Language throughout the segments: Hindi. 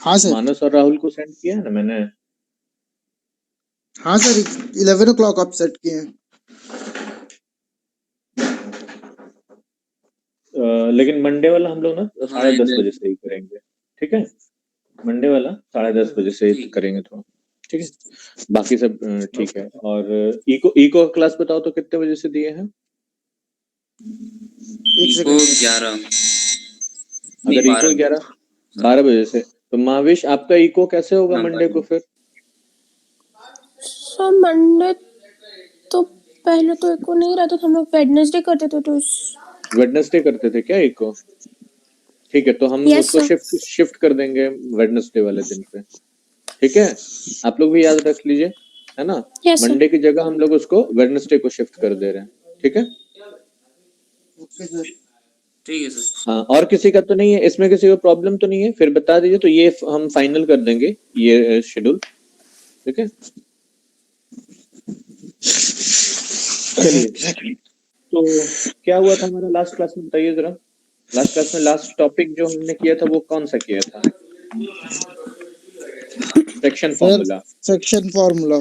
हाँ सर। मानस और राहुल को सेंड किया है ना मैंने। हाँ सर 11 o'clock आप सेट किए हैं। लेकिन मंडे वाला हम लोग ना 10:30 बजे से ही करेंगे, ठीक है। मंडे वाला 10:30 बजे से ही करेंगे थोड़ा, ठीक है। बाकी सब ठीक है। और इको इको क्लास बताओ तो कितने बजे से दिए हैं? एक इको सेकंड। 11 अगर इको 12 बजे से, तो महाविश आपका इको कैसे होगा मंडे को फिर? सर मंडे तो पहले तो इको नहीं रहता था, हम लोग वेडनेसडे करते थे। तो वेडनेसडे करते थे क्या इको? ठीक है, तो हम Yes, उसको sir. शिफ्ट कर देंगे वेडनेसडे वाले दिन पे, ठीक है। आप लोग भी याद रख लीजिए, है ना। Yes, sir. मंडे की जगह हम लोग उसको वेडनेसडे को शिफ्ट कर दे रहे हैं, ठीक है। Okay sir. ठीक है सर। हाँ, और किसी का तो नहीं है इसमें, किसी को प्रॉब्लम तो नहीं है? फिर बता दीजिए, तो ये हम फाइनल कर देंगे ये शेड्यूल, ठीक है। चलिए, तो क्या हुआ था हमारा लास्ट क्लास में, बताइए जरा। लास्ट क्लास में लास्ट टॉपिक जो हमने किया था वो कौन सा किया था? Section formula. Section formula.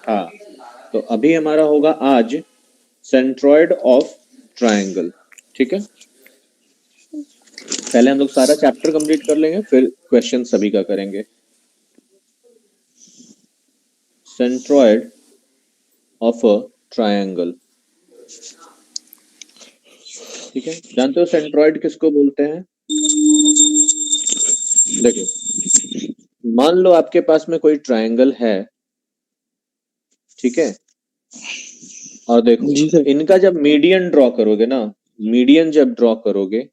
हाँ, तो अभी हमारा होगा आज सेंट्रॉइड ऑफ ट्रायंगल, ठीक है। पहले हम लोग सारा चैप्टर कंप्लीट कर लेंगे, फिर क्वेश्चन सभी का करेंगे। सेंट्रॉइड ऑफ अ ट्रायंगल, ठीक है। जानते हो सेंट्रॉइड किसको बोलते हैं? देखो, मान लो आपके पास में कोई ट्रायंगल है, ठीक है। और देखो, जी सर। इनका जब मीडियन ड्रॉ करोगे ना, मीडियन जब ड्रॉ करोगे,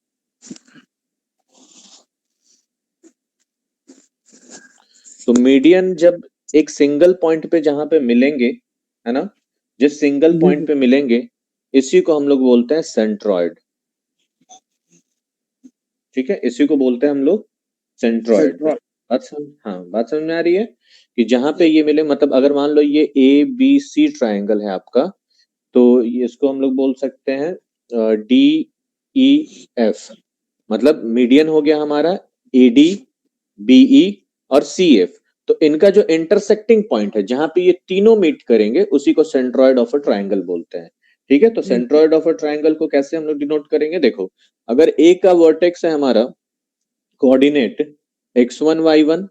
तो मीडियन जब एक सिंगल पॉइंट पे जहां पे मिलेंगे, है ना, जिस सिंगल पॉइंट पे मिलेंगे, इसी को हम लोग बोलते हैं सेंट्रॉइड, ठीक है। इसी को बोलते हैं हम लोग सेंट्रॉइड। बात समझ में आ रही है कि जहां पे ये मिले, मतलब अगर मान लो ये ABC ट्रायंगल है आपका, तो इसको हम लोग बोल सकते हैं DEF, मतलब मीडियन हो गया हमारा AD, BE और CF। तो इनका जो इंटरसेक्टिंग पॉइंट है जहां पे ये तीनों मीट करेंगे, उसी को सेंट्रॉइड ऑफ अ ट्रायंगल बोलते हैं, ठीक है। तो सेंट्रॉइड ऑफ अ ट्रायंगल को कैसे हम लोग डिनोट करेंगे? देखो, अगर A का वर्टेक्स है हमारा कोऑर्डिनेट x1 y1,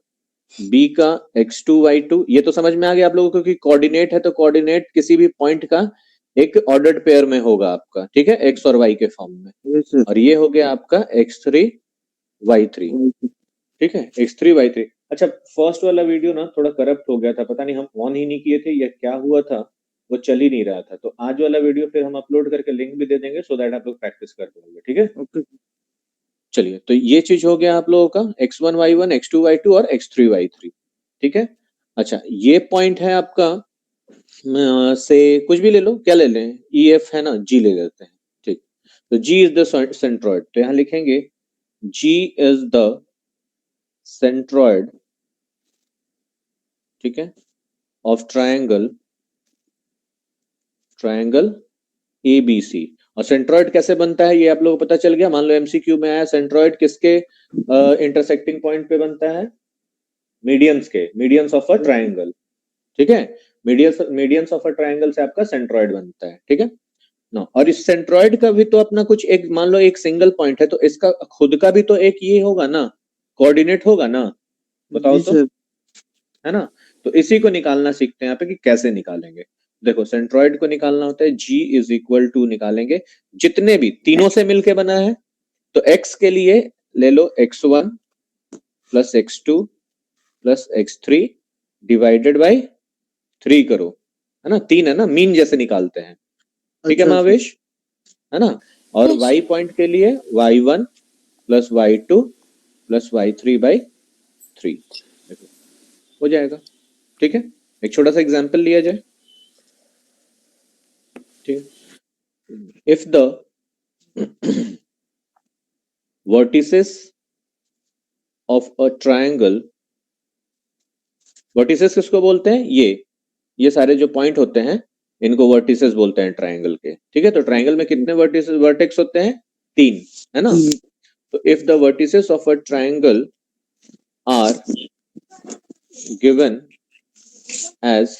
B का x2 y2, ये तो समझ में आ गया आप लोगों को कि कोऑर्डिनेट है तो कोऑर्डिनेट किसी भी पॉइंट का एक ऑर्डर्ड पेयर में होगा आपका, ठीक है, x और y के फॉर्म में। और ये हो गया आपका x3 y3, ठीक है, x3 y3। अच्छा, फर्स्ट वाला वीडियो ना थोड़ा करप्ट हो गया था, पता नहीं हम ऑन ही नहीं किए थे या क्या हुआ था, वो चल ही नहीं रहा था। तो आज वाला वीडियो फिर हम अपलोड करके लिंक भी दे देंगे, सो दैट आप लोग प्रैक्टिस कर पाएंगे, ठीक है। ओके। चलिए, तो ये चीज हो गया आप लोगों का x1 y1, x2 y2 और x3 y3, ठीक है। अच्छा, ये पॉइंट है आपका से कुछ भी ले लो, क्या ले लें, EF है ना, G ले लेते हैं, ठीक। तो G इज द सेंट्रॉइड, तो यहां लिखेंगे G इज द सेंट्रॉइड, ठीक है, ऑफ ट्रायंगल ABC। और सेंट्रॉइड कैसे बनता है ये आप लोगों को पता चल गया। मान लो MCQ में आया, सेंट्रॉइड किसके इंटरसेक्टिंग पॉइंट पे बनता है? मीडियंस ऑफ अ ट्रायंगल, ठीक है। मीडियंस ऑफ अ ट्रायंगल से आपका सेंट्रॉइड बनता है, ठीक है ना। और इस सेंट्रॉइड का भी तो अपना कुछ एक, मान लो एक सिंगल पॉइंट है, तो इसका खुद का भी तो एक ये होगा ना, कोऑर्डिनेट होगा ना, बताओ तो, है ना। तो इसी को निकालना सीखते हैं यहाँ पे कि कैसे निकालेंगे। देखो, सेंट्रॉइड को निकालना होता है G इज इक्वल टू, निकालेंगे जितने भी तीनों से मिलके बना है, तो x के लिए ले लो x1 plus x2 plus x3 divided by 3 करो, है ना, 3 है ना, मीन जैसे निकालते हैं, ठीक है महावेश, है ना। और Yes. y पॉइंट के लिए y1 plus y2 plus y3 by 3 हो जाएगा, ठीक है। एक छोटा सा एग्जांपल लिया जाए, ठीक है। If the vertices of a triangle, vertices किसको बोलते हैं? ये सारे जो पॉइंट होते हैं इनको वर्टिसेस बोलते हैं ट्रायंगल के, ठीक है। तो ट्रायंगल में कितने वर्टेक्स होते हैं? 3, है ना। तो if the vertices of a triangle are given as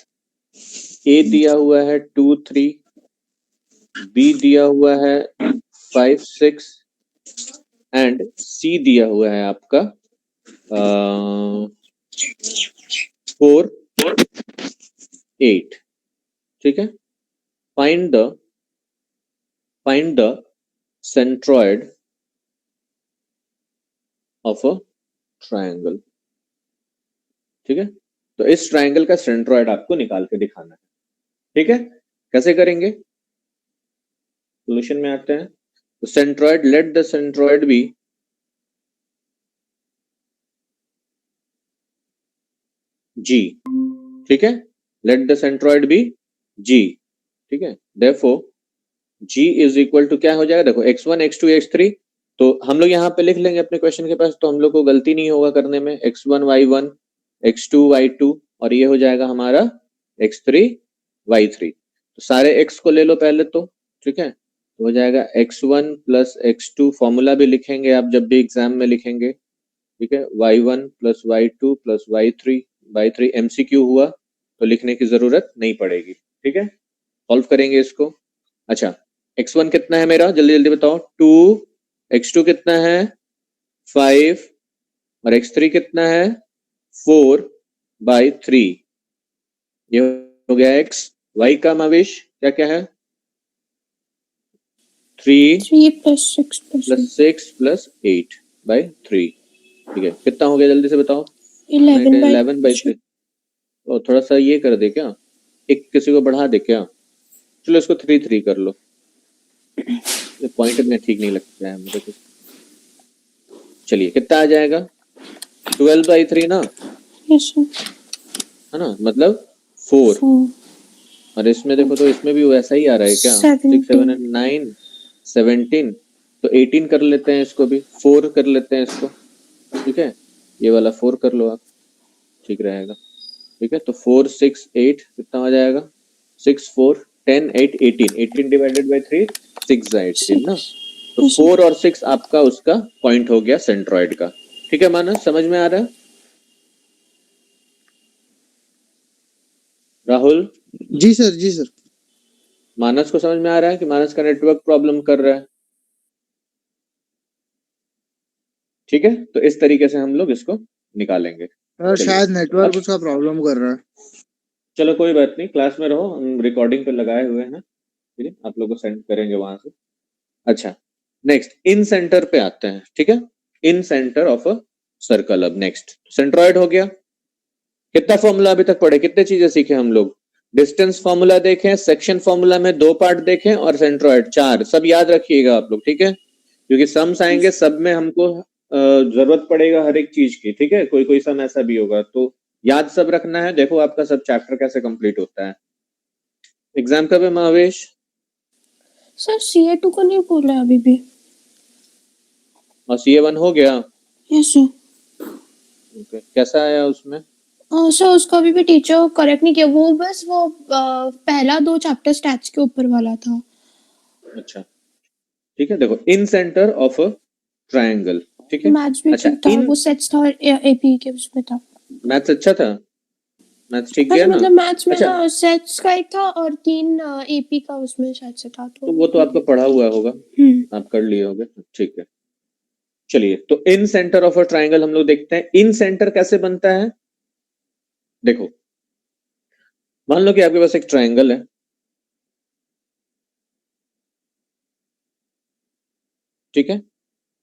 A दिया हुआ है 2 3, बी दिया हुआ है 5 6 एंड सी दिया हुआ है आपका 4 8। ठीक है, find the centroid of a triangle. ठीक है, तो इस ट्रायंगल का सेंट्रॉइड आपको निकाल के दिखाना है। ठीक है, कैसे करेंगे, सॉल्यूशन में आते हैं। तो centroid, let the centroid be G। ठीक है, let the centroid be G। ठीक है, therefore G is equal to क्या हो जाएगा, देखो x1 x2 x3, तो हम लोग यहाँ पे लिख लेंगे अपने क्वेश्चन के पास, तो हम लोग को गलती नहीं होगा करने में। x1 y1 x2 y2 और ये हो जाएगा हमारा x3 y3। तो सारे x को ले लो पहले तो। ठीक है, तो हो जाएगा x1 प्लस x2, फॉर्मूला भी लिखेंगे आप जब भी एग्जाम में लिखेंगे। ठीक है, y1 plus y2 plus y3 MCQ हुआ तो लिखने की जरूरत नहीं पड़ेगी। ठीक है, सॉल्व करेंगे इसको। अच्छा, x1 कितना है मेरा, जल्दी जल्दी बताओ, 2, x2 कितना है 5 और x3 कितना है 4/3। ये हो गया x। y का माविश क्या क्या है, 3 प्लस 6 प्लस 6 प्लस 8/3। ठीक है, कितना हो गया जल्दी से बताओ, 11/3। और थोड़ा सा ये कर दे क्या, एक किसी को बढ़ा दे क्या, चलो इसको 3 3 कर लो, ये पॉइंट में ठीक नहीं लगता है मुझे तो। चलिए कितना आ जाएगा, 12/3 ना, यस सर, है ना, मतलब 4। और इसमें देखो तो इसमें भी वैसा ही आ रहा है क्या, 6 7 and 9 17, तो 18 कर लेते हैं इसको भी, 4 कर लेते हैं इसको। ठीक है, ये वाला 4 कर लो आप, ठीक रहेगा। ठीक है, तो 4 6 8 कितना हो जाएगा, 6 4 10 8 18, 18 डिवाइडेड बाय 3 6/18 ना, तो 4 और 6 आपका उसका पॉइंट हो गया सेंट्रॉइड का। ठीक है मानस, समझ में आ रहा है, राहुल? जी सर। मानस को समझ में आ रहा है कि मानस का नेटवर्क प्रॉब्लम कर रहा है? ठीक है, तो इस तरीके से हम लोग इसको निकालेंगे। सर चलिए, शायद नेटवर्क अब उसका प्रॉब्लम कर रहा है। चलो कोई बात नहीं, क्लास में रहो, हम रिकॉर्डिंग पे लगाए हुए हैं, ठीक है, आप लोग को सेंड करेंगे वहां से। अच्छा, नेक्स्ट इन सेंटर पे आते हैं। ठीक है, इन सेंटर ऑफ अ सर्कल। अब नेक्स्ट सेंट्रॉइड हो गया। कितना फॉर्मूला अभी तक पढ़े, कितने चीजें सीखे हम लोग, डिस्टेंस फॉर्मूला देखें, सेक्शन फॉर्मूला में 2 पार्ट देखें और सेंट्रॉइड 4, सब याद रखिएगा आप लोग। ठीक है, क्योंकि सम्स आएंगे, सब में हमको जरूरत पड़ेगा हर एक चीज की। ठीक है, कोई कोई सम ऐसा भी होगा, तो याद सब रखना है। देखो आपका सब चैप्टर कैसे कंप्लीट होता है। एग्जाम कब है महावेश? सर CA2 को नहीं बोला अभी भी। और CA1 हो गया? Yes sir. कैसा आया उसमें? सर उसका अभी भी टीचर करेक्ट नहीं किया, वो बस वो पहला 2 चैप्टर स्टैट्स के ऊपर वाला था। अच्छा ठीक है, देखो इन सेंटर ऑफ अ ट्रायंगल। ठीक है, मैथ्स भी अच्छा ठीक था, वो सेट्स था AP के उसमें था। मैथ्स अच्छा था, मैथ्स ठीक हाँ गया सर, ना? मतलब मैथ्स में अच्छा, हाँ सेट्स का एक था और 3 AP का उसमें शायद से था, तो वो तो आपका पढ़ा हुआ होगा, आप कर लिए होगे। ठीक है, चलिए, तो इन सेंटर ऑफ अ ट्रायंगल हम लोग देखते हैं। इन सेंटर कैसे बनता है, देखो मान लो कि आपके पास एक ट्रायंगल है। ठीक है,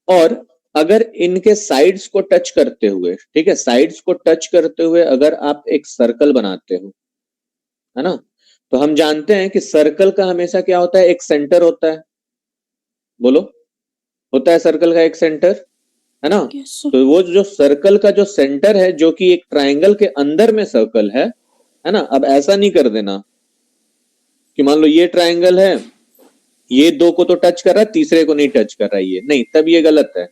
और अगर इनके साइड्स को टच करते हुए, ठीक है, साइड्स को टच करते हुए अगर आप एक सर्कल बनाते हो, है ना, तो हम जानते हैं कि सर्कल का हमेशा क्या होता है, एक सेंटर होता है। बोलो, होता है सर्कल का एक सेंटर, है ना? तो वो जो सर्कल का जो सेंटर है, जो कि एक ट्रायंगल के अंदर में सर्कल है ना? अब ऐसा नहीं कर देना कि मान लो ये ट्रायंगल है, ये 2 को तो टच कर रहा है, तीसरे को नहीं टच कर रहा है, ये नहीं, तब ये गलत है।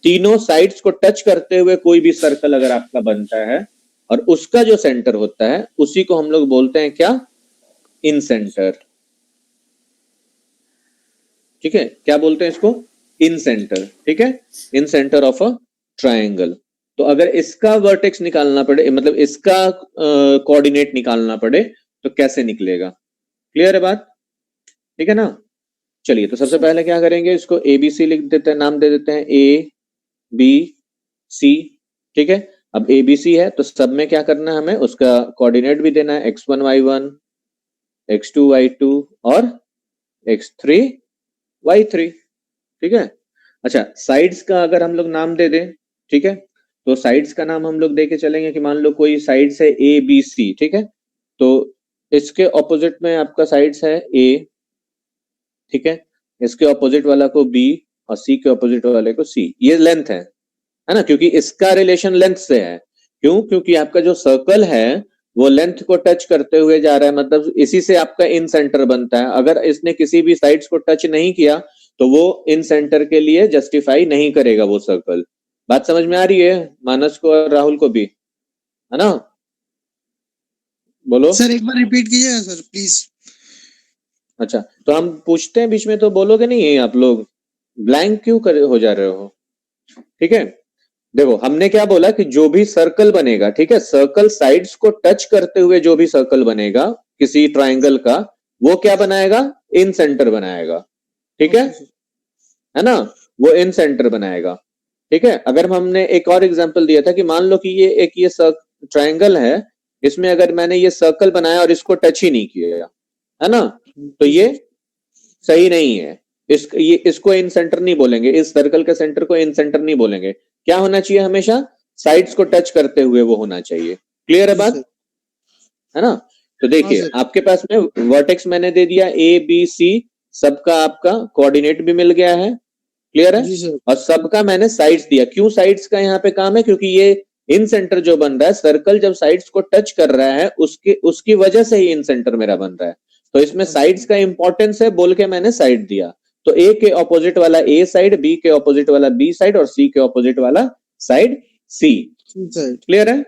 तीनों साइड्स को टच करते हुए कोई भी सर्कल अगर आपका बनता है और उसका जो सेंटर होता है, उसी को हम लोग बोलते हैं क्या, इन सेंटर। ठीक है, क्या बोलते हैं इसको, इन सेंटर। ठीक है, इन सेंटर ऑफ अ ट्रायंगल। तो अगर इसका वर्टेक्स निकालना पड़े, मतलब इसका कोऑर्डिनेट निकालना पड़े, तो कैसे निकलेगा? क्लियर है बात? ठीक है ना? चलिए, तो सबसे पहले क्या करेंगे, इसको ABC लिख देते हैं, नाम दे देते हैं ABC। ठीक है, अब ABC है तो सब में क्या करना है हमें, उसका कोऑर्डिनेट भी देना है, x1 y1, x2 y2 और x3 y3। ठीक है, अच्छा साइड्स का अगर हम लोग नाम दे दें, ठीक है, तो साइड्स का नाम हम लोग दे के चलेंगे कि मान लो कोई साइड्स है ABC। ठीक है, तो इसके ऑपोजिट में आपका साइड्स है A। ठीक है, इसके ऑपोजिट वाला को B और C के ऑपोजिट वाले को C। ये लेंथ है ना, क्योंकि इसका रिलेशन लेंथ से है। क्यों? क्योंकि आपका जो सर्कल है वो लेंथ को टच करते हुए जा रहा है, मतलब इसी से आपका इन सेंटर बनता है। अगर इसने किसी भी साइड्स को टच नहीं किया तो वो इन सेंटर के लिए जस्टिफाई नहीं करेगा वो सर्कल। बात समझ में आ रही है मानस को और राहुल को भी, है ना? बोलो सर एक बार रिपीट कीजिएगा सर प्लीज। अच्छा, तो हम पूछते हैं बीच में तो बोलोगे नहीं आप लोग, ब्लैंक क्यों हो जा रहे हो? ठीक है, देखो हमने क्या बोला कि जो भी सर्कल बनेगा, ठीक है, सर्कल साइड्स को टच करते हुए जो भी सर्कल बनेगा किसी ट्राइंगल का, वो क्या बनाएगा? इन सेंटर बनाएगा। ठीक है ना, वो इन सेंटर बनाएगा। ठीक है, अगर हमने एक और एग्जांपल दिया था कि मान लो कि ये ट्राइंगल है, इसमें अगर मैंने ये सर्कल बनाया और इसको टच ही नहीं किया, है ना, तो ये सही नहीं है। इसको इन सेंटर नहीं बोलेंगे, इस सर्कल के सेंटर को इन सेंटर नहीं बोलेंगे। क्या होना चाहिए? हमेशा साइड्स को टच करते हुए वो होना चाहिए। क्लियर है बात? है ना? तो देखिए हाँ, सर। आपके पास में वर्टेक्स मैंने दे दिया ABC, सबका आपका कोऑर्डिनेट भी मिल गया है। क्लियर है? जी सर। और सबका मैंने साइड्स दिया। क्यों साइड्स का यहाँ पे काम है? क्योंकि ये इन सेंटर जो बन रहा है, सर्कल जब साइड्स को टच कर रहा है उसकी वजह से ही इन सेंटर मेरा बन रहा है। तो इसमें साइड्स का इंपॉर्टेंस है बोल के मैंने साइड दिया। तो A के ऑपोजिट वाला A साइड, B के ऑपोजिट वाला B साइड और C के ऑपोजिट वाला साइड C। क्लियर है?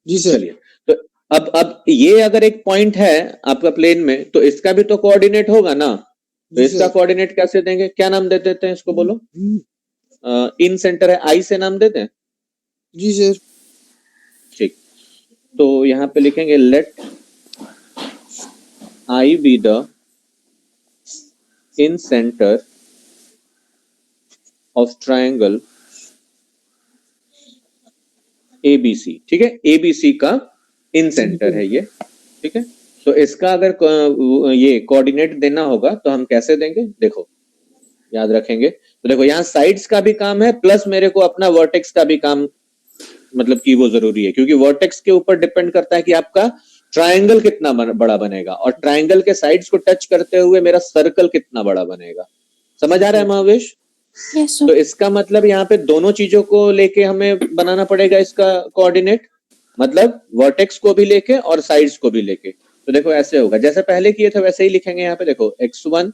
जी सर। चलिए, तो अब ये अगर एक पॉइंट है आपका प्लेन में, तो इसका भी तो कोऑर्डिनेट होगा ना। तो जी इसका सर। कोऑर्डिनेट कैसे देंगे? क्या नाम दे देते हैं इसको, बोलो? इन सेंटर है, I से नाम देते हैं। जी सर। ठीक, तो यहां पे लिखेंगे let I be the incentre of triangle ABC। ठीक है, ABC का इन सेंटर है ये। ठीक है, तो इसका अगर ये कोऑर्डिनेट देना होगा तो हम कैसे देंगे, देखो याद रखेंगे। तो देखो यहाँ साइड्स का भी काम है, प्लस मेरे को अपना वर्टेक्स का भी काम, मतलब कि वो जरूरी है, क्योंकि वर्टेक्स के ऊपर डिपेंड करता है कि आपका ट्रायंगल कितना बड़ा बनेगा, और ट्रायंगल के साइड्स को टच करते हुए मेरा सर्कल कितना बड़ा बनेगा। समझ आ रहा है महावेश? Yes, तो sir. इसका मतलब यहाँ पे दोनों चीजों को लेके हमें बनाना पड़ेगा इसका कोऑर्डिनेट, मतलब वर्टेक्स को भी लेके और साइड्स को भी लेके। तो देखो ऐसे होगा, जैसे पहले किए थे वैसे ही लिखेंगे। यहाँ पे देखो x1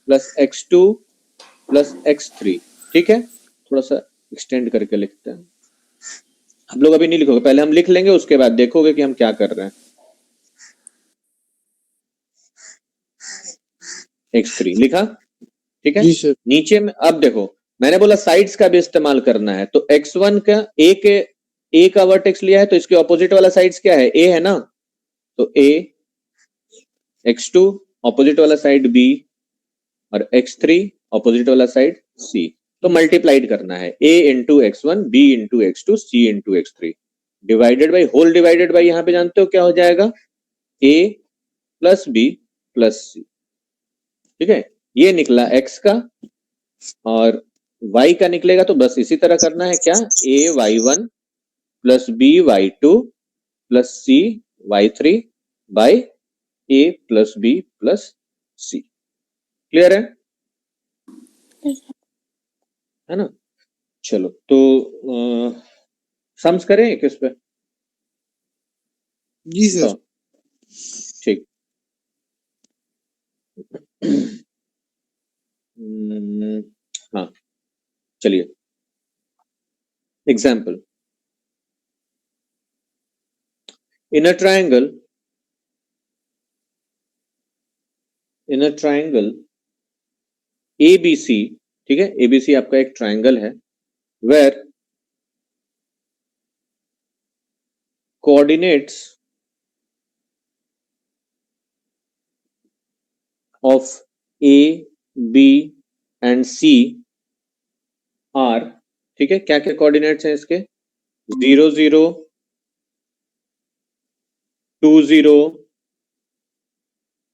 plus x2 plus x3। ठीक है, थोड़ा सा एक्सटेंड करके लिखते हैं। हम लोग अभी नहीं लिखोगे, पहले हम लिख लेंगे, उसके बाद देखोगे कि हम क्या कर रहे हैं। x3 लिखा, ठीक है। जी सर। नीचे में अब देखो मैंने बोला साइड्स का भी इस्तेमाल करना है, तो x1 का a का वर्टेक्स लिया है, तो इसके ऑपोजिट वाला साइड्स क्या है? a है ना, तो a, x2 ऑपोजिट वाला साइड b और x3 ऑपोजिट वाला साइड c। तो मल्टीप्लाइड करना है, a into x1 b into x2 c into x3 divided by whole divided by, यहां पे जानते हो क्या हो जाएगा? a plus b plus c। ठीक है, ये निकला x का, और y का निकलेगा तो बस इसी तरह करना है। क्या? a y1 plus b y2 plus c y3 by a plus b plus c। Clear है ना? चलो, तो सम्स करें किस पे? जी सर। ठीक, हाँ चलिए, example. In a triangle ABC, ठीक है, ABC आपका एक ट्राइंगल है, where coordinates of A, B and C are, ठीक है, क्या क्या कोऑर्डिनेट्स हैं इसके, 0 0 2 0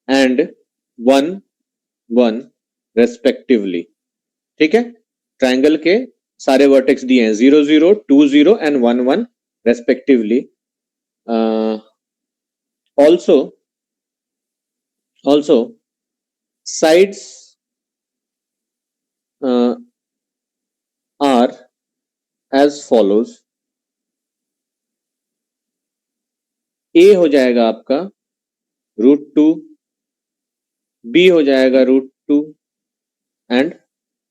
एंड 1 1 रेस्पेक्टिवली, ठीक है। ट्रायंगल के सारे वर्टेक्स दिए हैं 0 0 2 0 and 1 1 respectively. also sides are as follows। A हो जाएगा आपका √2, B हो जाएगा √2 एंड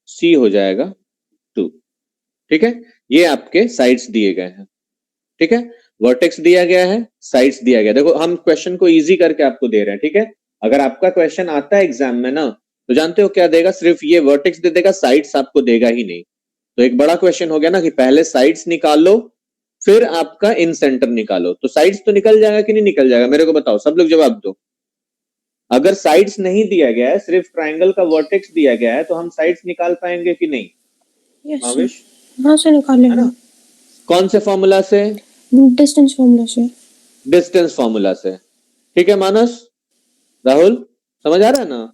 C हो जाएगा 2, ठीक है। ये आपके साइड्स दिए गए हैं, ठीक है। वर्टेक्स दिया गया है, साइड्स दिया गया। देखो हम क्वेश्चन को इजी करके आपको दे रहे हैं, ठीक है। अगर आपका क्वेश्चन आता है एग्जाम में ना, तो जानते हो क्या देगा, सिर्फ ये वर्टेक्स दे देगा, साइड्स आपको देगा ही नहीं। तो एक बड़ा क्वेश्चन हो गया ना कि पहले साइड्स निकालो फिर आपका इन सेंटर निकालो। तो साइड्स तो निकल जाएगा कि नहीं निकल जाएगा, मेरे को बताओ, सब लोग जवाब दो। अगर साइड्स नहीं दिया गया है, सिर्फ ट्रायंगल का वर्टेक्स दिया गया है, तो हम साइड्स निकाल पाएंगे कि नहीं? यस भावेश, हाँ से निकाल है ना? लेंगे कौन से फॉर्मूला से? डिस्टेंस फॉर्मूला से। डिस्टेंस फॉर्मूला से, ठीक है। मानस, राहुल, समझ आ रहा है ना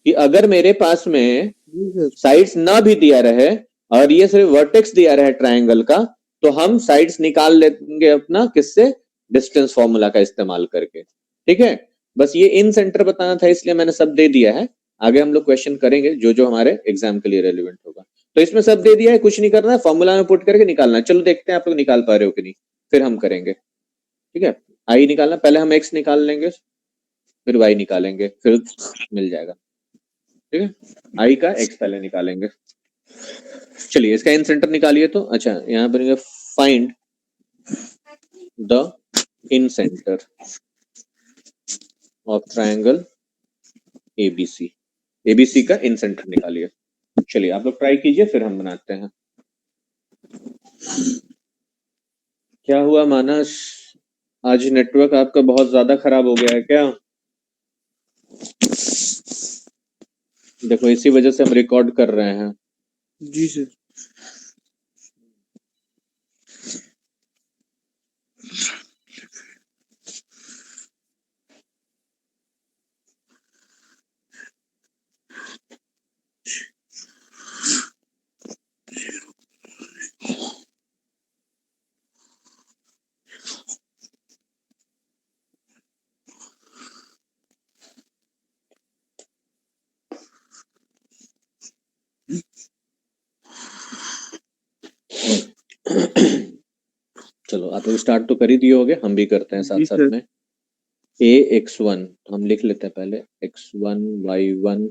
कि अगर मेरे पास में जी सर। साइड्स ना भी दिया रहे और ये सिर्फ वर्टेक्स दिया रहे ट्रायंगल का, तो हम साइड्स निकाल लेंगे अपना, किससे? डिस्टेंस फॉर्मूला का इस्तेमाल करके, ठीक है। बस ये इन सेंटर बताना था, इसलिए मैंने सब दे दिया है। आगे हम लोग क्वेश्चन करेंगे जो जो हमारे एग्जाम के लिए रेलिवेंट होगा। तो इसमें सब दे दिया है, कुछ नहीं करना है, फॉर्मूला में पुट करके निकालना है। चलो देखते हैं आप लोग निकाल पा रहे हो कि नहीं, फिर हम करेंगे, ठीक है। आई निकालना, पहले हम एक्स निकाल लेंगे, फिर वाई निकालेंगे, फिर मिल जाएगा, ठीक है। आई का एक्स पहले निकालेंगे। चलिए इसका इन सेंटर निकालिए। तो अच्छा, यहाँ पर find the incentre of triangle ABC. ABC का इन सेंटर निकालिए। चलिए आप लोग ट्राई कीजिए, फिर हम बनाते हैं। क्या हुआ मानस, आज नेटवर्क आपका बहुत ज्यादा खराब हो गया है क्या? देखो इसी वजह से हम रिकॉर्ड कर रहे हैं। जी सर। चलो आप लोग स्टार्ट तो कर ही दिए होगे, हम भी करते हैं साथ जी साथ सर। में। ए x1 हम लिख लेते हैं पहले, x1 y1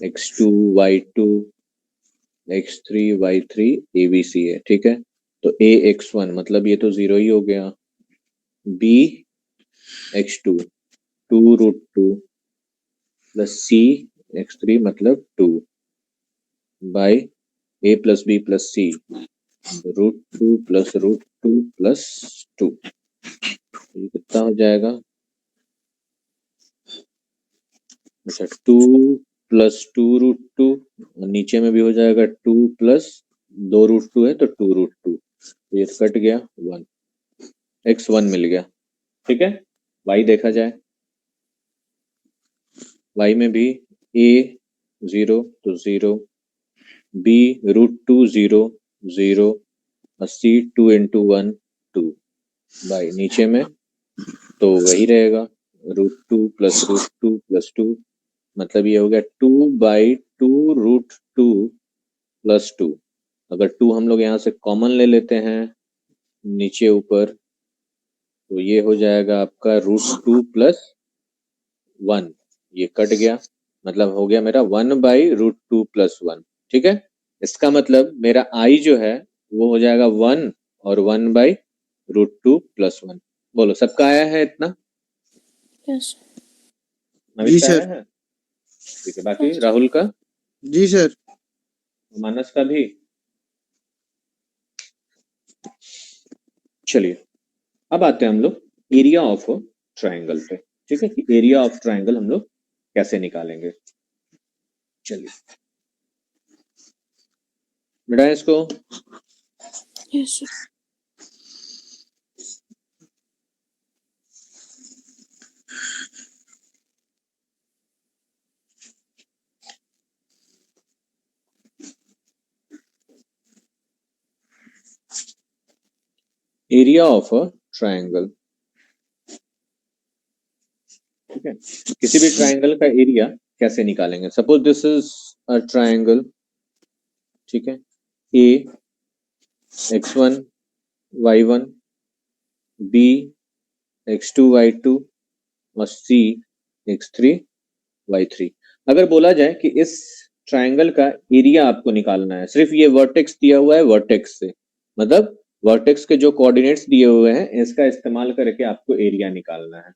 x2 y2 x3 y3 abc है, ठीक है। तो a x1 मतलब ये तो 0 ही हो गया, b x2 2√2 plus c x3 मतलब 2 by a plus b plus c √2 plus √2 plus 2। ये कितना हो जाएगा? अच्छा 2 प्लस 2√2 और नीचे में भी हो जाएगा 2 प्लस 2√2 है तो 2√2, ये कट गया 1, x1 मिल गया, ठीक है। y देखा जाए, y में भी a 0 तो 0, b √2 0 0 और c 2 into 1 2 बाई नीचे में तो वही रहेगा √2 प्लस √2 प्लस 2, मतलब ये हो गया 2/2 √2 प्लस 2। अगर 2 हम लोग यहाँ से कॉमन ले लेते हैं नीचे ऊपर, तो ये हो जाएगा आपका √2 प्लस 1, ये कट गया, मतलब हो गया मेरा 1/√2 प्लस 1, ठीक है। इसका मतलब मेरा i जो है वो हो जाएगा 1 और 1/√2 प्लस 1। बोलो सबका आया है इतना? यस जी नविश का आया सर। है? ठीक है, बाकी राहुल का, जी सर। मानस का भी। चलिए अब आते हैं हम लोग एरिया ऑफ ट्राइंगल पे, ठीक है, कि एरिया ऑफ ट्राइंगल हम लोग कैसे निकालेंगे। चलिए बेटा इसको yes sir. Area of a triangle, ठीक है, किसी भी ट्राइंगल का एरिया कैसे निकालेंगे। Suppose this is a triangle, ठीक है, ए x1 y1 b x2 y2 और c x3 y3। अगर बोला जाए कि इस ट्राइंगल का एरिया आपको निकालना है, सिर्फ ये वर्टेक्स दिया हुआ है, वर्टेक्स से मतलब वर्टेक्स के जो कोऑर्डिनेट्स दिए हुए हैं इसका इस्तेमाल करके आपको एरिया निकालना है,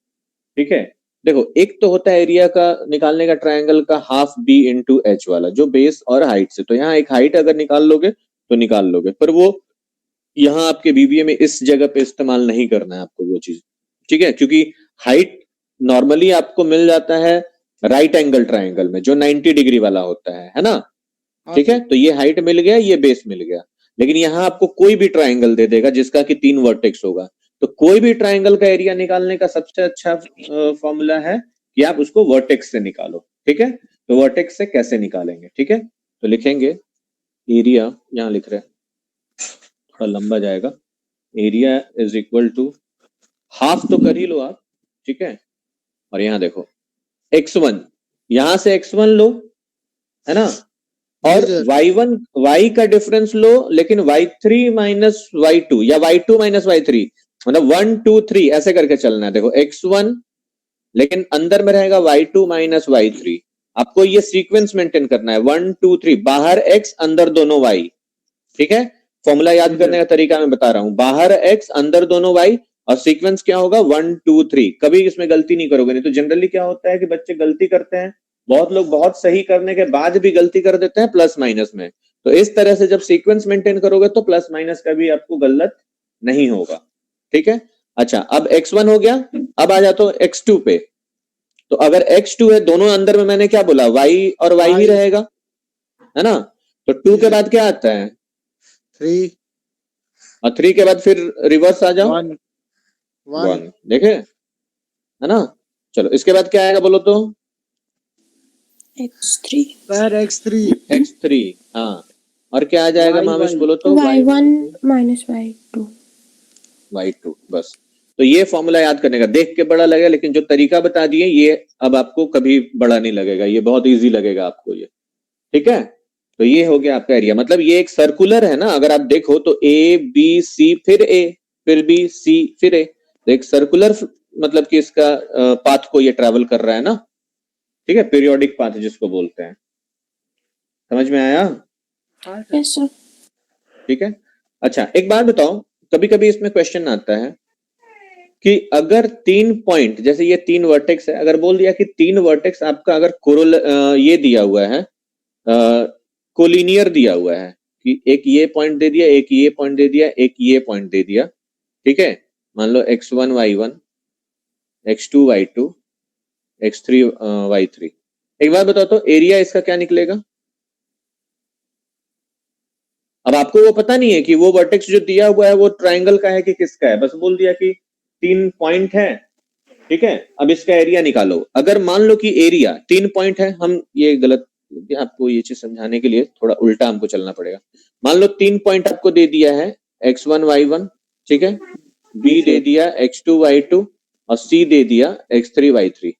ठीक है। देखो एक तो होता है एरिया का निकालने का ट्राइंगल का हाफ बी इंटू एच वाला, जो बेस और हाइट से, तो यहाँ एक हाइट अगर निकाल लोगे तो निकाल लोगे, पर वो यहाँ आपके बीबीए में इस जगह पे इस्तेमाल नहीं करना है आपको वो चीज, ठीक है, क्योंकि हाइट नॉर्मली आपको मिल जाता है राइट एंगल ट्राइंगल में जो 90 डिग्री वाला होता है ना, ठीक है। तो ये हाइट मिल गया, ये बेस मिल गया, लेकिन यहाँ आपको कोई भी ट्राइंगल दे देगा जिसका कि 3 वर्टेक्स होगा, तो कोई भी ट्राइंगल का एरिया निकालने का सबसे अच्छा फॉर्मूला है कि आप उसको वर्टेक्स से निकालो, ठीक है। तो वर्टेक्स से कैसे निकालेंगे, ठीक है, तो लिखेंगे एरिया, यहाँ लिख रहे हैं थोड़ा लंबा जाएगा, area is equal to half तो कर ही लो आप, ठीक है, और यहाँ देखो x1, यहां से x1 लो, है ना, और y1 y का डिफरेंस लो, लेकिन y3 माइनस y2 या y2 माइनस y3, मतलब 1 2 3 ऐसे करके चलना है। देखो x1 लेकिन अंदर में रहेगा y2 माइनस y3, आपको ये सीक्वेंस मेंटेन करना है, 1 2 3, बाहर x अंदर दोनों y, ठीक है। फॉर्मूला याद करने का तरीका मैं बता रहा हूं, बाहर x अंदर दोनों y, और सीक्वेंस क्या होगा 1 2 3। कभी इसमें गलती नहीं करोगे, नहीं तो जनरली क्या होता है कि बच्चे गलती करते हैं, बहुत लोग बहुत सही करने के बाद भी गलती कर देते हैं प्लस माइनस में, तो इस तरह से जब सीक्वेंस मेंटेन करोगे तो प्लस माइनस का भी आपको गलत नहीं होगा, ठीक है। अच्छा अब x1 हो गया, अब आ जाता हूं x2 पे, तो अगर x2 है, दोनों अंदर में मैंने क्या बोला y और y ही रहेगा, है ना, तो 2 के बाद क्या आता है 3 और 3 के बाद फिर रिवर्स आ जाओ 1 1, देखे, है ना। चलो इसके बाद क्या आएगा बोलो तो x3 सर x3 हाँ, और क्या आ जाएगा महावेश बोलो तो y1 माइनस y2 y2, बस। तो ये फॉर्मूला याद करने का, देख के बड़ा लगेगा लेकिन जो तरीका बता दिए ये अब आपको कभी बड़ा नहीं लगेगा, ये बहुत इजी लगेगा आपको ये, ठीक है। तो ये हो गया आपका एरिया, मतलब ये एक सर्कुलर है ना, अगर आप देखो तो ए बी सी फिर ए फिर बी सी फिर ए, तो एक सर्कुलर मतलब कि इसका पाथ को ये ट्रैवल कर रहा है ना, ठीक है, पीरियोडिक पाथ जिसको बोलते हैं, समझ में आया। Yes sir. ठीक है, अच्छा एक बात बताओ, कभी कभी इसमें क्वेश्चन आता है कि अगर 3 पॉइंट, जैसे ये 3 वर्टेक्स है, अगर बोल दिया कि 3 वर्टेक्स आपका अगर ये दिया हुआ है कोलिनियर दिया हुआ है कि एक ये पॉइंट दे दिया, एक ये पॉइंट दे दिया, एक ये पॉइंट दे दिया, ठीक है, मान लो x1 y1 x2 y2 x3 y3, एक बात बताओ तो एरिया इसका क्या निकलेगा। अब आपको वो पता नहीं है कि वो वर्टेक्स जो दिया हुआ है वो ट्राइंगल का है कि किसका है, बस बोल दिया कि 3 पॉइंट है, ठीक है, अब इसका एरिया निकालो। अगर मान लो कि एरिया 3 पॉइंट है, हम ये गलत, आपको ये चीज समझाने के लिए थोड़ा उल्टा हमको चलना पड़ेगा। मान लो 3 पॉइंट आपको दे दिया है x1 y1, ठीक है, b दे दिया x2 y2 और c दे दिया x3 y3,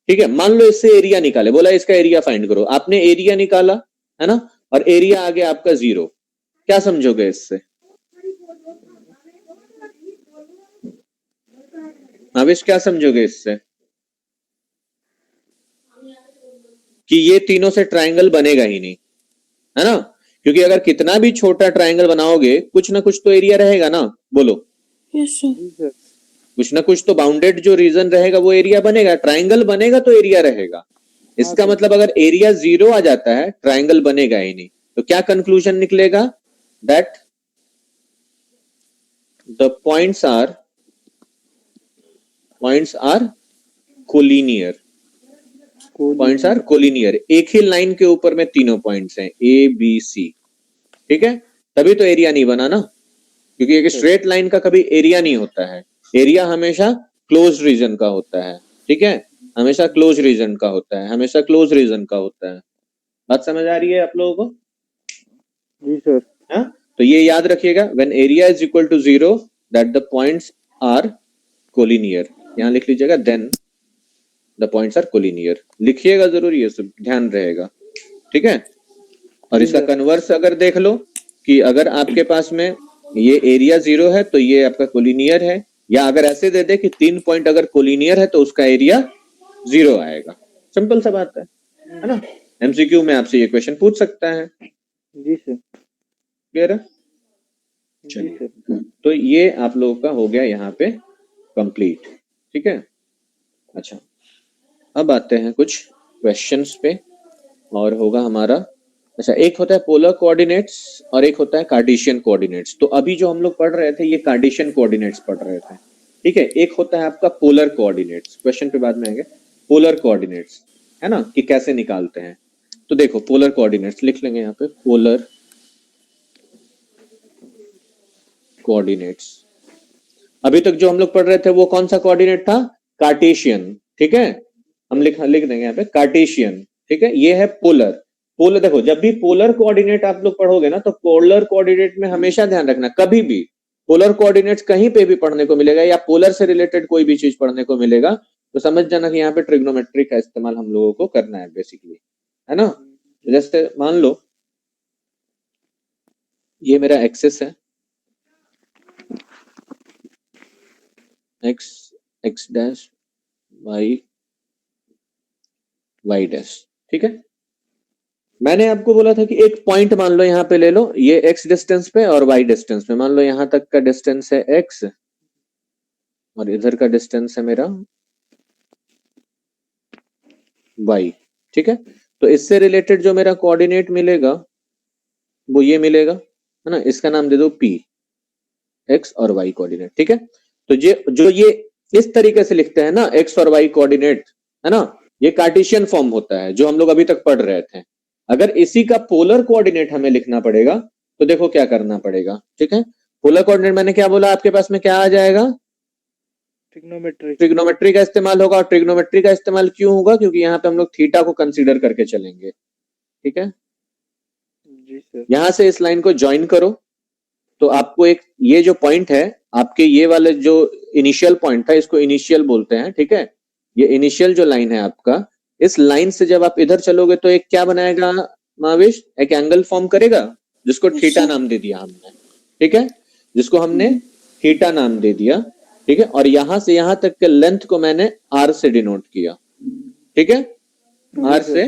ठीक है। मान लो इससे एरिया निकाले, बोला इसका एरिया फाइंड करो, आपने एरिया निकाला, है ना, और एरिया आ गया आपका 0, क्या समझोगे इससे। आवेश क्या समझोगे इससे कि ये तीनों से ट्राइंगल बनेगा ही नहीं, है ना, क्योंकि अगर कितना भी छोटा ट्राइंगल बनाओगे कुछ ना कुछ तो एरिया रहेगा ना, बोलो। Yes sir. कुछ ना कुछ तो बाउंडेड जो रीजन रहेगा वो एरिया बनेगा, ट्राइंगल बनेगा तो एरिया रहेगा। इसका मतलब अगर एरिया 0 आ जाता है ट्राइंगल बनेगा ही नहीं, तो क्या कंक्लूजन निकलेगा, that the points are points are collinear, points are collinear, एक ही लाइन के ऊपर में तीनों पॉइंट्स हैं ए बी सी, ठीक है, तभी तो एरिया नहीं बना ना, क्योंकि एक स्ट्रेट लाइन का कभी एरिया नहीं होता है, एरिया हमेशा क्लोज रीजन का होता है, ठीक है, हमेशा क्लोज रीजन का होता है, हमेशा क्लोज रीजन का होता है। बात समझ आ रही है आप लोगों को? जी सर। हाँ, तो ये याद रखिएगा, when area is equal to 0 that the points are collinear, यहां लिख लीजिएगा then the points are collinear, लिखिएगा जरूर, ये सब ध्यान रहेगा, ठीक है। और इसका कन्वर्स अगर देख लो कि अगर आपके पास में ये एरिया 0 है तो ये आपका कोलिनियर है, या अगर ऐसे दे दे कि 3 पॉइंट अगर कोलिनियर है तो उसका एरिया 0 आएगा, सिंपल सा बात है ना। एमसीक्यू में आपसे ये क्वेश्चन पूछ सकता है। जी सर। क्लियर है? चलिए, तो ये आप लोगों का हो गया यहाँ पे कंप्लीट, ठीक है। अच्छा, अब आते हैं कुछ क्वेश्चंस पे, और होगा हमारा, अच्छा, एक होता है पोलर कोऑर्डिनेट्स और एक होता है कार्टेशियन कोऑर्डिनेट्स। तो अभी जो हम लोग पढ़ रहे थे ये कार्टेशियन कोऑर्डिनेट्स पढ़ रहे थे, ठीक है। एक होता है आपका पोलर कोऑर्डिनेट्स, क्वेश्चन पे बाद में आएंगे, पोलर कोऑर्डिनेट्स है ना, कि कैसे निकालते हैं। तो देखो पोलर कोऑर्डिनेट्स लिख लेंगे यहाँ पे, पोलर कोऑर्डिनेट्स। अभी तक जो हम लोग पढ़ रहे थे वो कौन सा कोऑर्डिनेट था? कार्टेशियन, ठीक है, हम लिख देंगे यहाँ पे कार्टेशियन, ठीक है। ये है पोलर। पोलर देखो, जब भी पोलर कोऑर्डिनेट आप लोग पढ़ोगे ना तो पोलर कोऑर्डिनेट में हमेशा ध्यान रखना, कभी भी पोलर कोऑर्डिनेट्स कहीं पे भी पढ़ने को मिलेगा या पोलर से रिलेटेड कोई भी चीज पढ़ने को मिलेगा तो समझ जाना कि यहाँ पे ट्रिग्नोमेट्री का इस्तेमाल हम लोगों को करना है बेसिकली, है ना। जैसे मान लो ये मेरा एक्सिस है, x x dash y y dash, ठीक है। मैंने आपको बोला था कि एक पॉइंट मान लो यहाँ पे ले लो, ये x डिस्टेंस पे और y डिस्टेंस पे, मान लो यहाँ तक का डिस्टेंस है x और इधर का डिस्टेंस है मेरा y, ठीक है। तो इससे रिलेटेड जो मेरा कोऑर्डिनेट मिलेगा वो ये मिलेगा, है ना, इसका नाम दे दो p, x और y कोऑर्डिनेट, ठीक है। तो जो ये इस तरीके से लिखते हैं ना x और y कोऑर्डिनेट, है ना, ये कार्टेशियन फॉर्म होता है जो हम लोग अभी तक पढ़ रहे थे। अगर इसी का पोलर कोऑर्डिनेट हमें लिखना पड़ेगा तो देखो क्या करना पड़ेगा, ठीक है। पोलर कोऑर्डिनेट मैंने क्या बोला, आपके पास में क्या आ जाएगा? ट्रिग्नोमेट्री का इस्तेमाल होगा। और ट्रिग्नोमेट्री का इस्तेमाल क्यों होगा? क्योंकि यहाँ पे हम लोग थीटा को कंसीडर करके चलेंगे, ठीक है। जी सर। यहां से इस लाइन को ज्वाइन करो तो आपको एक ये जो पॉइंट है आपके, ये वाले जो इनिशियल पॉइंट था इसको इनिशियल बोलते हैं, ठीक है। ये इनिशियल जो लाइन है आपका, इस लाइन से जब आप इधर चलोगे तो एक क्या बनाएगा महाविश? एक एंगल फॉर्म करेगा जिसको थीटा नाम दे दिया हमने, ठीक है, जिसको हमने थीटा नाम दे दिया, ठीक है। और यहां से यहां तक के लेंथ को मैंने आर से डिनोट किया, ठीक है, आर से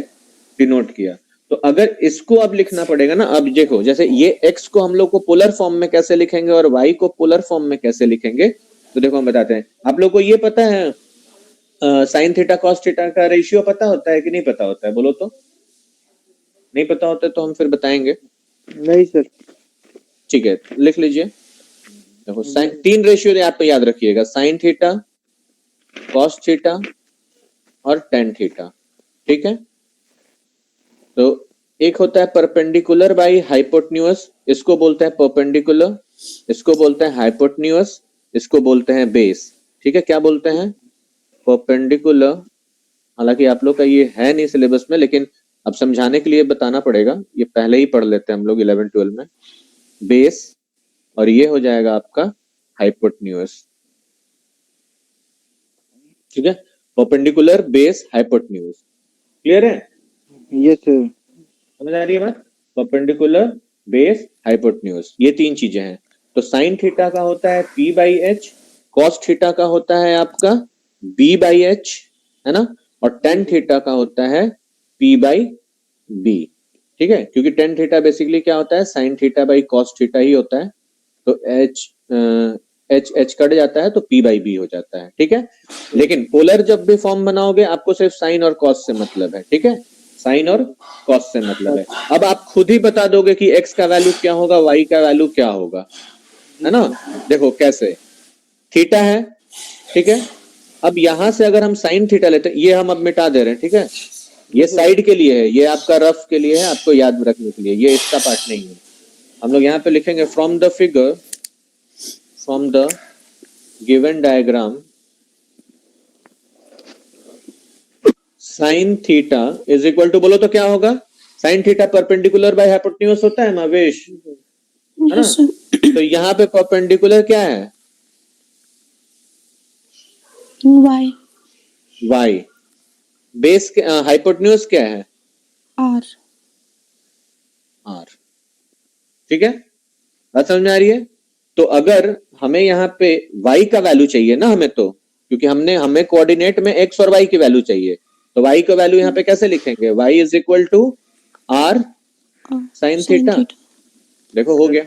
डिनोट किया। तो अगर इसको अब लिखना पड़ेगा ना, अब देखो जैसे ये x को हम लोग को पोलर फॉर्म में कैसे लिखेंगे और y को पोलर फॉर्म में कैसे लिखेंगे, तो देखो हम बताते हैं। आप लोग को ये पता है साइन थीटा कॉस थीटा का रेशियो पता होता है कि नहीं पता होता है? बोलो तो। नहीं पता होता है तो हम फिर बताएंगे। नहीं सर। ठीक है, लिख लीजिए। देखो साइन, 3 रेशियो आप याद रखिएगा, साइन थीटा, कॉस थीटा और टेन थीटा, ठीक है। तो एक होता है परपेंडिकुलर बाई हाइपोटेन्यूज, इसको बोलते हैं परपेंडिकुलर, इसको बोलते हैं हाइपोटेन्यूज, इसको बोलते हैं बेस, ठीक है। क्या बोलते हैं? परपेंडिकुलर। हालांकि आप लोग का ये है नहीं सिलेबस में, लेकिन अब समझाने के लिए बताना पड़ेगा, ये पहले ही पढ़ लेते हैं हम लोग 11-12 में। बेस और ये हो जाएगा आपका हाइपोटेन्यूज, ठीक है। परपेंडिकुलर, बेस, हाइपोटेन्यूज, क्लियर है? Yes sir. समझ आ रही है बात? परपेंडिकुलर, बेस, हाइपोटेन्यूज, ये 3 चीजें हैं। तो साइन थीटा का होता है p by H, cos theta का होता है आपका b बाई एच, है ना, और टेन थीटा का होता है p बाई b, ठीक है। क्योंकि टेन थीटा बेसिकली क्या होता है? Sine theta by cos theta ही होता है। तो h कट जाता है तो p बाई b हो जाता है, ठीक है। लेकिन पोलर जब भी फॉर्म बनाओगे आपको सिर्फ साइन और कॉस से मतलब है, ठीक है, साइन और कॉस से मतलब है। अब आप खुद ही बता दोगे कि x का वैल्यू क्या होगा, y का वैल्यू क्या होगा, है ना। देखो कैसे, थीटा है, ठीक है, अब यहां से अगर हम साइन थीटा लेते हैं, ये हम अब मिटा दे रहे हैं, ठीक है, ये साइड के लिए है, ये आपका रफ के लिए है, आपको याद रखने के लिए, ये इसका पार्ट नहीं है। हम लोग यहाँ पे लिखेंगे from the figure, from the given diagram sine theta is equal to, बोलो तो क्या होगा, sine theta perpendicular by hypotenuse होता है महेश, है ना? Yes, sir. तो यहाँ पे परपेंडिकुलर क्या है, Y. y, बेस हाइपोटेन्यूज क्या है, R. r, ठीक है, बात समझ में आ रही है? तो अगर हमें यहाँ पे y का वैल्यू चाहिए ना हमें, तो क्योंकि हमें कोऑर्डिनेट में x और y की वैल्यू चाहिए, तो y का वैल्यू यहाँ पे कैसे लिखेंगे, y is equal to r sine theta. देखो हो गया,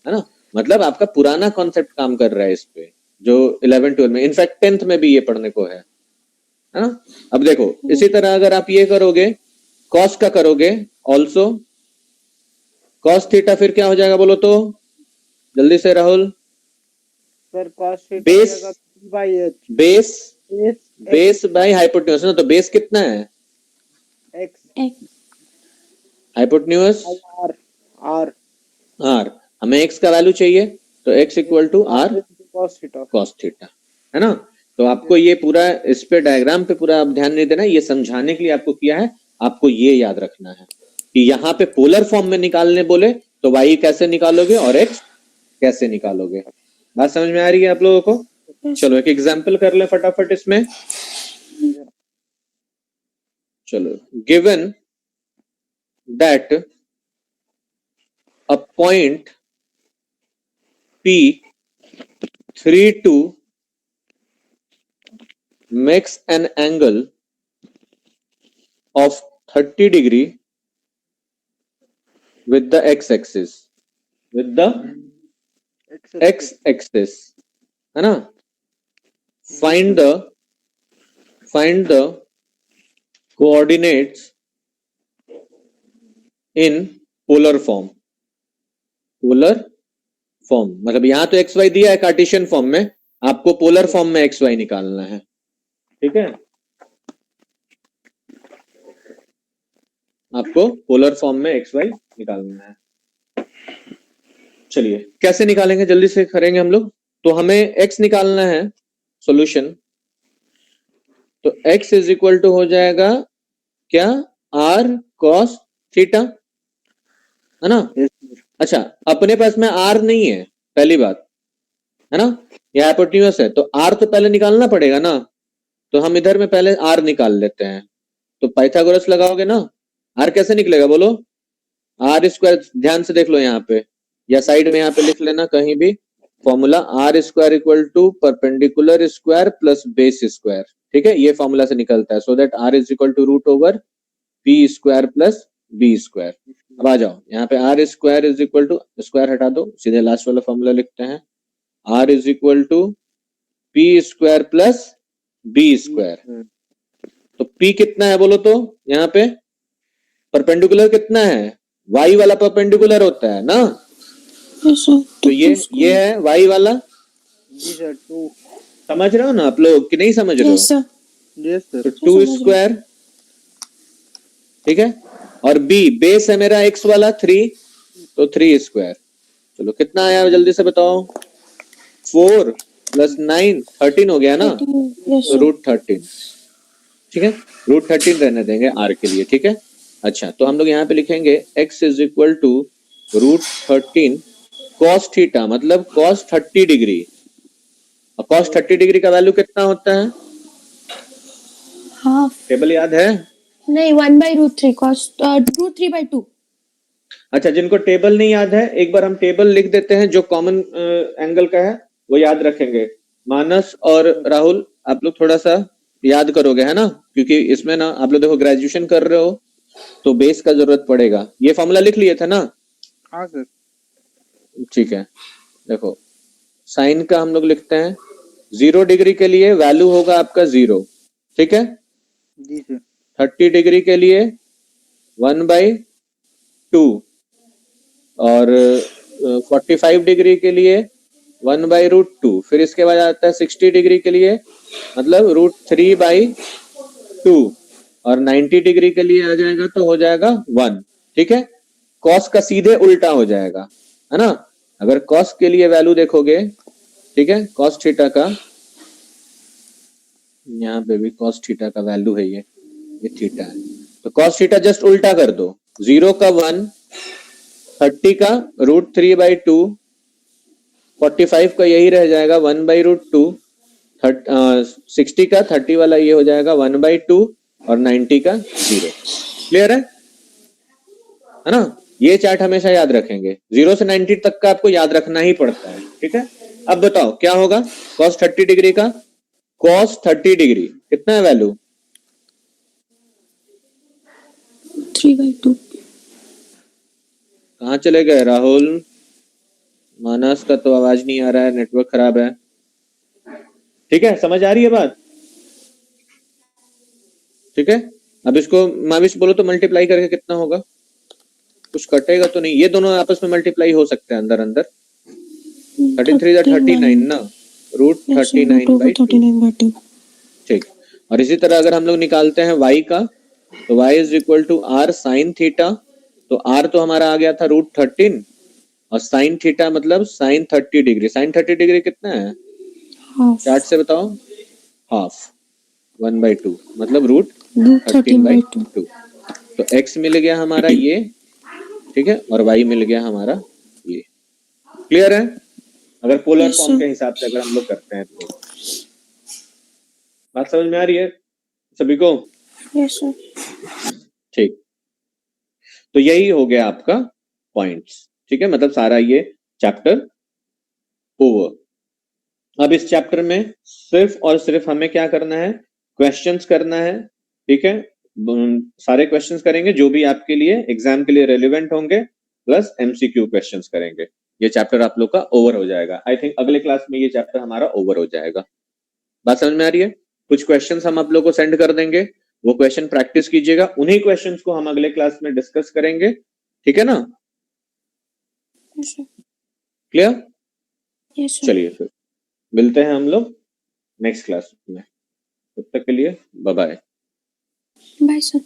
है ना? मतलब आपका पुराना कॉन्सेप्ट काम कर रहा है इस पे, जो 11-12 में, इनफैक्ट 10th में भी ये पढ़ने को है ना? अब देखो इसी तरह अगर आप ये करोगे, कॉस का करोगे ऑल्सो, कॉस थीटा फिर क्या हो जाएगा बोलो तो, जल्दी से Rahul, sir cos theta base by H, base base base by hypotenuse ना, तो बेस कितना है, x hypotenuse r r r, हमें x का वैल्यू चाहिए, तो x equal to r cos theta, है ना? तो आपको ये पूरा इस पे डायग्राम पे पूरा आप ध्यान नहीं देना, ये समझाने के लिए आपको किया है, आपको ये याद रखना है कि यहाँ पे पोलर फॉर्म में निकालने बोले तो y कैसे निकालोगे और x कैसे निकालोगे। बात समझ में आ रही है आप लोगों को? चलो एक एग्जांपल कर ले फटाफट इसमें। चलो, given that a point P32 makes an angle of 30 degree with the x-axis, with the x-axis, है ना? Find the coordinates in polar form. Polar form मतलब यहां तो एक्स वाई दिया है कार्टेशियन फॉर्म में, आपको पोलर फॉर्म में एक्स वाई निकालना है, ठीक है? आपको पोलर फॉर्म में एक्स वाई निकालना है। चलिए कैसे निकालेंगे जल्दी से करेंगे हम लोग। तो हमें एक्स निकालना है, सॉल्यूशन, तो एक्स इज इक्वल टू हो जाएगा क्या, आर कॉस थीटा, है ना? अच्छा, अपने पास में आर नहीं है, पहली बात, है ना? यह हाइपोटेन्यूज है, तो आर तो पहले निकालना पड़ेगा ना, तो हम इधर में पहले आर निकाल लेते हैं। तो पाइथागोरस लगाओगे ना, आर कैसे निकलेगा बोलो, आर स्क्वायर, ध्यान से देख लो यहाँ पे, या साइड में यहाँ पे लिख लेना कहीं भी, formula r square equal to perpendicular square plus base square, ठीक है? ये फॉर्मूला से निकलता है, so that r is equal to root over p square plus b square. अब आ जाओ यहाँ पे, r square is equal to, square हटा दो, सीधे लास्ट वाला फॉर्मूला लिखते हैं, r is equal to p square plus b square. तो पी कितना है बोलो तो, यहाँ पे परपेंडिकुलर कितना है, वाई वाला परपेंडिकुलर होता है ना, तो ये है वाई वाला, जी सर, 2, समझ रहे हो ना आप लोग कि नहीं समझ रहे हो? यस सर, तो 2 स्क्वायर, ठीक है, और बी बेस है मेरा एक्स वाला 3, तो 3 स्क्वायर। चलो कितना आया जल्दी से बताओ, 4 प्लस 9 13 हो गया ना, तो रूट 13, ठीक है, रूट 13 रहने देंगे आर के लिए, ठीक है? अच्छा, तो हम लोग यहाँ पे लिखेंगे x is equal to root 13 cos theta, मतलब कॉस 30 डिग्री, और कॉस 30 डिग्री का वैल्यू कितना होता है, हाफ, टेबल याद है? नहीं 1/√3 cos √3/2। अच्छा, जिनको टेबल नहीं याद है, एक बार हम टेबल लिख देते हैं, जो कॉमन एंगल का है वो याद रखेंगे। मानस और राहुल आप लोग थोड़ा सा याद करोगे, है ना? क्योंकि इसमें ना आप लोग देखो ग्रेजुएशन कर रहे हो तो बेस का जरूरत पड़ेगा। ये फॉर्मूला लिख लिए थे ना? हाँ सर, ठीक है, देखो साइन का हम लोग लिखते हैं, 0 डिग्री के लिए वैल्यू होगा आपका 0, ठीक है? जी सर, 30 डिग्री के लिए 1/2, और 45 डिग्री के लिए 1/√2, फिर इसके बाद आता है 60 डिग्री के लिए मतलब √3/2 और 90 डिग्री के लिए आ जाएगा तो हो जाएगा 1। ठीक है, कॉस का सीधे उल्टा हो जाएगा, है ना। अगर कॉस के लिए वैल्यू देखोगे, ठीक है, कॉस थीटा का, यहाँ पे भी कॉस थीटा का वैल्यू है, ये थीटा है, तो कॉस थीटा जस्ट उल्टा कर दो, 0 का 1, 30 का √3/2, 45 का यही रह जाएगा 1/√2, 60 का 30 वाला ये हो जाएगा 1/2 और 90 का 0। क्लियर है ना। ये चार्ट हमेशा याद रखेंगे, 0 से 90 तक का आपको याद रखना ही पड़ता है। ठीक है, अब बताओ क्या होगा cos 30 डिग्री का। cos 30 डिग्री कितना है वैल्यू? 3/2। कहाँ चले गए राहुल? मानस का तो आवाज नहीं आ रहा है, नेटवर्क खराब है। ठीक है, समझ आ रही है बात? ठीक है, अब इसको माविश बोलो तो मल्टीप्लाई करके कितना होगा? कुछ कटेगा तो नहीं, ये दोनों आपस में मल्टीप्लाई हो सकते हैं अंदर अंदर। 33 39 ना, √39/2। ठीक, और इसी तरह अगर हम लोग निकालते हैं y का, तो y is equal to r sin theta, तो r तो हमारा आ गया था √13 और sin थीटा मतलब sin 30 डिग्री। sin 30 डिग्री कितना है चार्ट से बताओ? हाफ, 1/2 मतलब √13/2। तो x मिल गया हमारा ये, ठीक है, और y मिल गया हमारा ये। क्लियर है? अगर पोलर फॉर्म के हिसाब से अगर हम लोग करते हैं तो बात समझ में आ रही है सभी को? Yes sir. ठीक, तो यही हो गया आपका पॉइंट्स। ठीक है, मतलब सारा ये चैप्टर ओवर। अब इस चैप्टर में सिर्फ और सिर्फ हमें क्या करना है? क्वेश्चंस करना है। ठीक है, सारे क्वेश्चंस करेंगे जो भी आपके लिए एग्जाम के लिए रेलेवेंट होंगे, प्लस एमसीक्यू क्वेश्चंस करेंगे। ये चैप्टर आप लोग का ओवर हो जाएगा। आई थिंक अगले क्लास में ये चैप्टर हमारा ओवर हो जाएगा। बात समझ में आ रही है? कुछ क्वेश्चंस हम आप लोग को सेंड कर देंगे, वो क्वेश्चन प्रैक्टिस कीजिएगा, उन्हीं क्वेश्चंस को हम अगले क्लास में डिस्कस करेंगे। ठीक है ना? क्लियर? चलिए फिर मिलते हैं हम लोग नेक्स्ट क्लास में, तब तक के लिए बाय बाय। Bye sir.